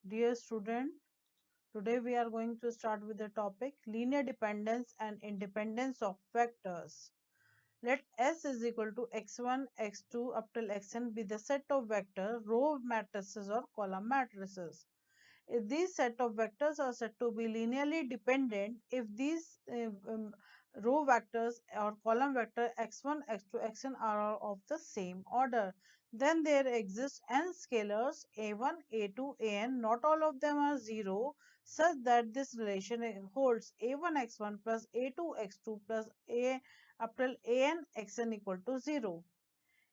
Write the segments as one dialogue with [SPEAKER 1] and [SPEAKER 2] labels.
[SPEAKER 1] Dear student, today we are going to start with the topic linear dependence and independence of vectors. Let S is equal to x1, x2 up till xn be the set of vector row matrices or column matrices. If these set of vectors are said to be linearly dependent, if these row vectors or column vector x1, x2, xn are of the same order, then there exist n scalars a1, a2, an. Not all of them are 0, such that this relation holds a1 x1 plus a2 x2 plus a up till an xn equal to 0.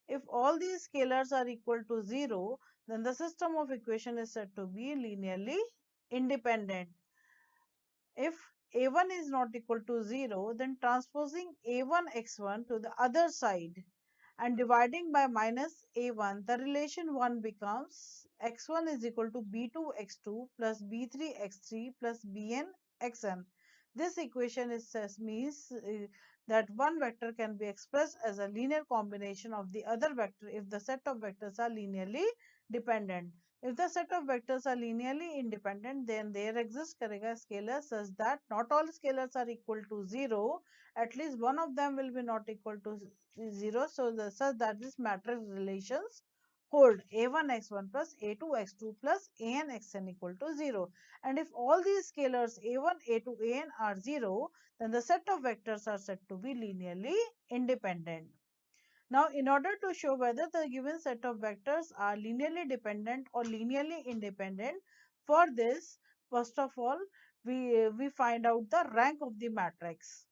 [SPEAKER 1] If all these scalars are equal to 0, then the system of equation is said to be linearly independent. If a1 is not equal to 0, then transposing a1 x1 to the other side and dividing by minus a1, the relation 1 becomes x1 is equal to b2 x2 plus b3 x3 plus bn xn. This equation means that one vector can be expressed as a linear combination of the other vector if the set of vectors are linearly dependent. If the set of vectors are linearly independent, then there exists a scalar such that not all scalars are equal to 0. At least one of them will be not equal to 0. So, such that this matrix relations hold a1 x1 plus a2 x2 plus an xn equal to 0. And if all these scalars a1, a2, an are 0, then the set of vectors are said to be linearly independent. Now, in order to show whether the given set of vectors are linearly dependent or linearly independent, for this, first of all, we find out the rank of the matrix.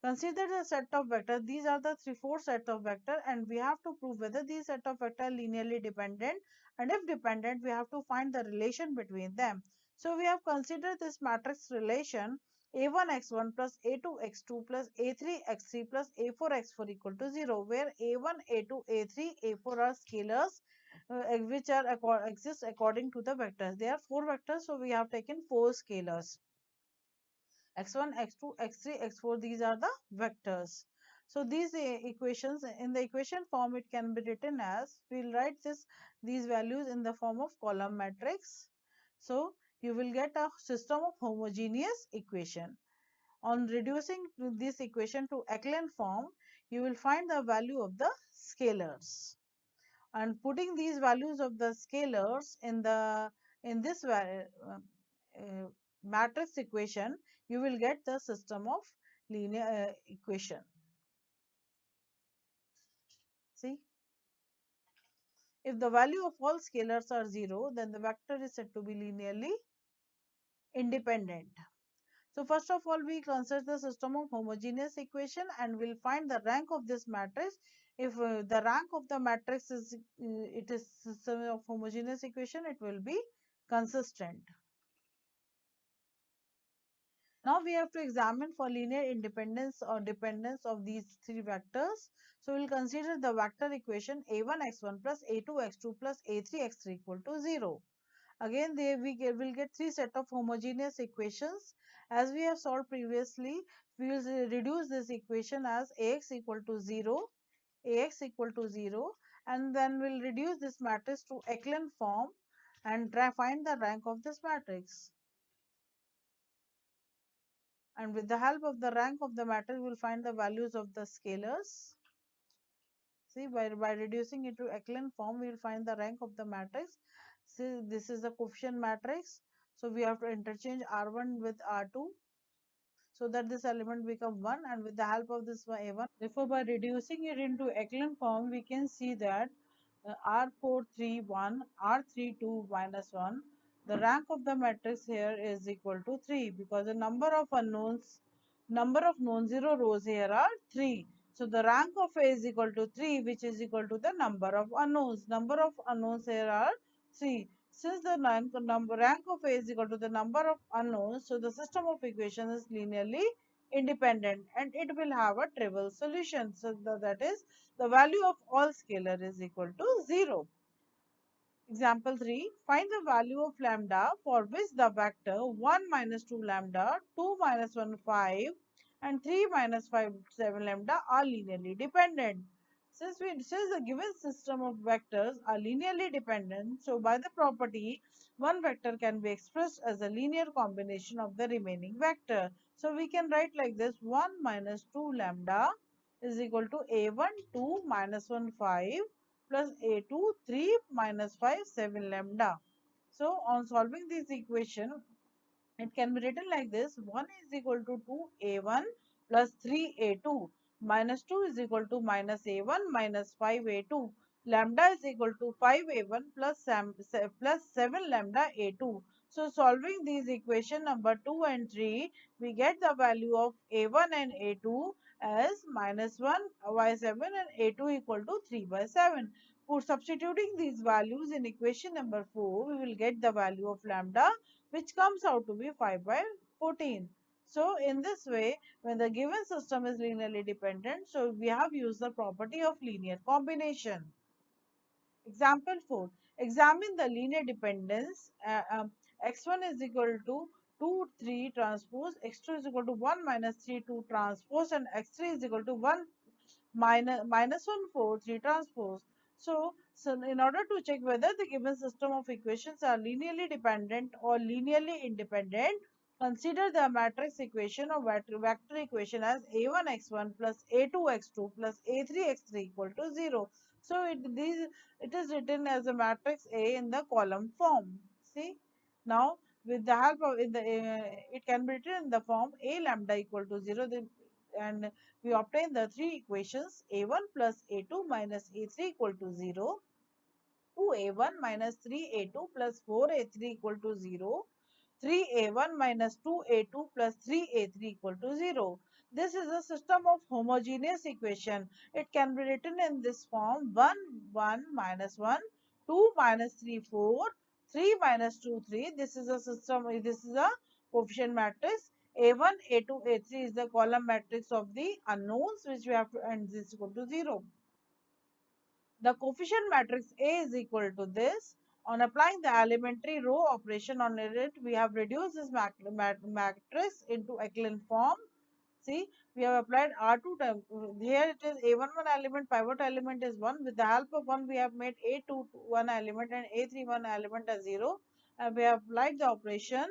[SPEAKER 1] Consider the set of vectors. These are the 3-4 set of vectors, and we have to prove whether these set of vectors are linearly dependent, and if dependent, we have to find the relation between them. So we have considered this matrix relation a1 x1 plus a2 x2 plus a3 x3 plus a4 x4 equal to 0, where a1, a2, a3, a4 are scalars which are exist according to the vectors. There are 4 vectors, so we have taken 4 scalars. x1, x2, x3, x4, these are the vectors. So these equations, in the equation form, it can be written as, we will write these values in the form of column matrix. So you will get a system of homogeneous equation. On reducing this equation to echelon form, you will find the value of the scalars. And putting these values of the scalars in this matrix equation, you will get the system of linear equation. See, if the value of all scalars are 0, then the vector is said to be linearly independent. So first of all, we consider the system of homogeneous equation and we'll find the rank of this matrix. If the rank of the matrix is it is system of homogeneous equation, it will be consistent. Now we have to examine for linear independence or dependence of these 3 vectors. So we'll consider the vector equation a1 x1 plus a2 x2 plus a3 x3 equal to 0. Again, will get 3 set of homogeneous equations. As we have solved previously, we will reduce this equation as ax equal to 0, ax equal to 0, and then we'll reduce this matrix to echelon form and find the rank of this matrix. And with the help of the rank of the matrix, we will find the values of the scalars. See, by reducing it to echelon form, we will find the rank of the matrix. See, this is the coefficient matrix. So we have to interchange R1 with R2 so that this element become 1, and with the help of this A1. Therefore, by reducing it into echelon form, we can see that R4, 3, 1, R3, 2, minus 1. The rank of the matrix here is equal to 3 because the number of non-zero rows here are 3. So the rank of A is equal to 3, which is equal to the number of unknowns. Number of unknowns here are 3. Since the rank of A is equal to the number of unknowns, so the system of equations is linearly independent and it will have a trivial solution. So that is the value of all scalar is equal to 0. Example 3. Find the value of lambda for which the vector 1 minus 2 lambda, 2 minus 1 5 and 3 minus 5 7 lambda are linearly dependent. Since the given system of vectors are linearly dependent, so by the property, one vector can be expressed as a linear combination of the remaining vector. So we can write like this: 1 minus 2 lambda is equal to a1 2 minus 1 5 plus a2 3 minus 5 7 lambda. So on solving this equation, it can be written like this: 1 is equal to 2a1 plus 3a2 minus 2 is equal to minus a1 minus 5a2. Lambda is equal to 5a1 plus 7 lambda a2. So solving these equation number 2 and 3, we get the value of a1 and a2 as minus 1 by 7 and a2 equal to 3 by 7. For substituting these values in equation number 4, we will get the value of lambda, which comes out to be 5 by 14. So in this way, when the given system is linearly dependent, so we have used the property of linear combination. Example 4. Examine the linear dependence. X1 is equal to 2 3 transpose, x2 is equal to 1 minus 3 2 transpose, and x3 is equal to 1 minus 1 4 3 transpose. So in order to check whether the given system of equations are linearly dependent or linearly independent, consider the matrix equation or vector equation as a1 x1 plus a2 x2 plus a3 x3 equal to 0. So it is written as a matrix A in the column form. See, now with the help of it can be written in the form a lambda equal to 0, and we obtain the three equations: a1 plus a2 minus a3 equal to 0, 2a1 minus 3a2 plus 4a3 equal to 0, 3a1 minus 2a2 plus 3a3 equal to 0. This is a system of homogeneous equation. It can be written in this form: 1 1 minus 1, 2 minus 3 4, 3 minus 2 3. This is a system, this is a coefficient matrix. A1 A2 A3 is the column matrix of the unknowns, which we have to, and this is equal to 0. The coefficient matrix A is equal to this. On applying the elementary row operation on it, we have reduced this matrix into echelon form. See, we have applied R2 time. Here it is A1 one element, pivot element is 1. With the help of 1, we have made A2 one element and A3 one element as 0. And we have applied the operation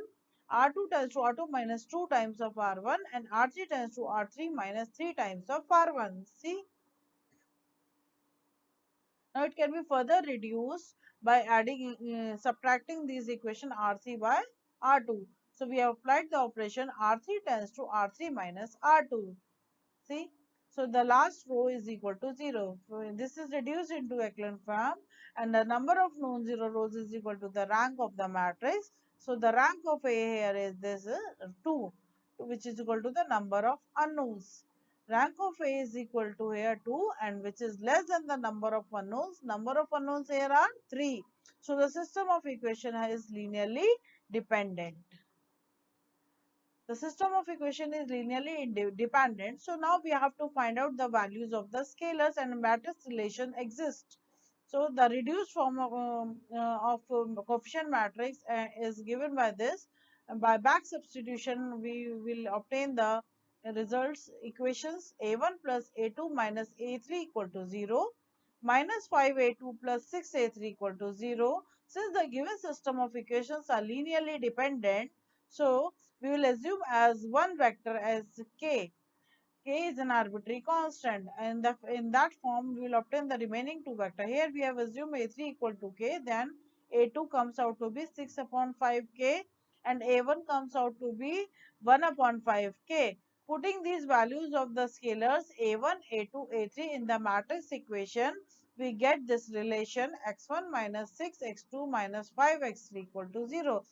[SPEAKER 1] R2 tends to R2 minus 2 times of R1, and R3 tends to R3 minus 3 times of R1. See, now it can be further reduced by subtracting these equation R3 by R2. So we have applied the operation R3 tends to R3 minus R2. See, so the last row is equal to 0. So this is reduced into echelon form, and the number of non-zero rows is equal to the rank of the matrix. So the rank of A here is this 2, which is equal to the number of unknowns. Rank of A is equal to here 2, and which is less than the number of unknowns. Number of unknowns here are 3. So the system of equation is linearly dependent. The system of equation is linearly dependent. So now we have to find out the values of the scalars, and matrix relation exists. So the reduced form of coefficient matrix is given by this. And by back substitution, we will obtain the results equations: a1 plus a2 minus a3 equal to 0, minus 5a2 plus 6a3 equal to 0. Since the given system of equations are linearly dependent, so we will assume as one vector as k. K is an arbitrary constant, and in that form we will obtain the remaining two vector. Here we have assumed a3 equal to k, then a2 comes out to be 6 upon 5k, and a1 comes out to be 1 upon 5k. Putting these values of the scalars a1, a2, a3 in the matrix equation, we get this relation: x1 minus 6, x2 minus 5, x3 equal to 0.